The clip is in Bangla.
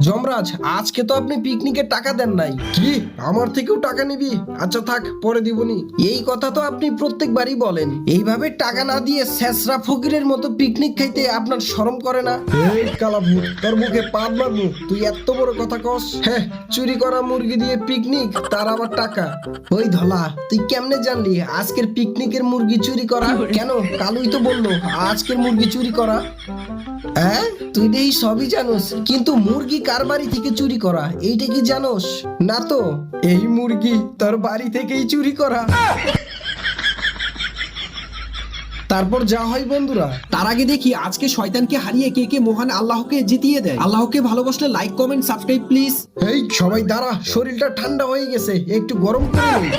যমরাজ, আজকে তো আপনি পিকনিকের টাকা দেন নাই। কি, আমার থেকেও টাকা নিবি? আচ্ছা থাক, পরে দিবনি। এই কথা তো আপনি প্রত্যেকবারই বলেন। এইভাবে টাকা না দিয়ে ছেঁচড়া ফকিরের মতো পিকনিক খাইতে আপনার শরম করে না? এই কালাভূত, তোর মুখে পাদ মারবো। তুই এত বড় কথা কস? হ্যাঁ, চুরি করা মুরগি দিয়ে পিকনিক, তার আবার টাকা। ওই ধলা, তুই কেমনে জানলি আজকের পিকনিকের মুরগি চুরি করা? কেন, কালুই তো বললো আজকের মুরগি চুরি করা। হ্যাঁ, তুই দেখি সবই জানোস, কিন্তু মুরগি কার বাড়ি থেকে চুরি করা এইটা কি জানোস? না তো। এই মুরগি তোর বাড়ি থেকেই চুরি করা। তারপর যা হয় বন্ধুরা, তার আগে দেখি আজকে শয়তানকে হারিয়ে কে কে মহান আল্লাহকে জিতিয়ে দেয়। আল্লাহকে ভালোবাসলে লাইক কমেন্ট সাবস্ক্রাইব প্লিজ। এই সবাই দাঁড়া, শরীরটা ঠান্ডা হয়ে গেছে, একটু গরম করে নিই।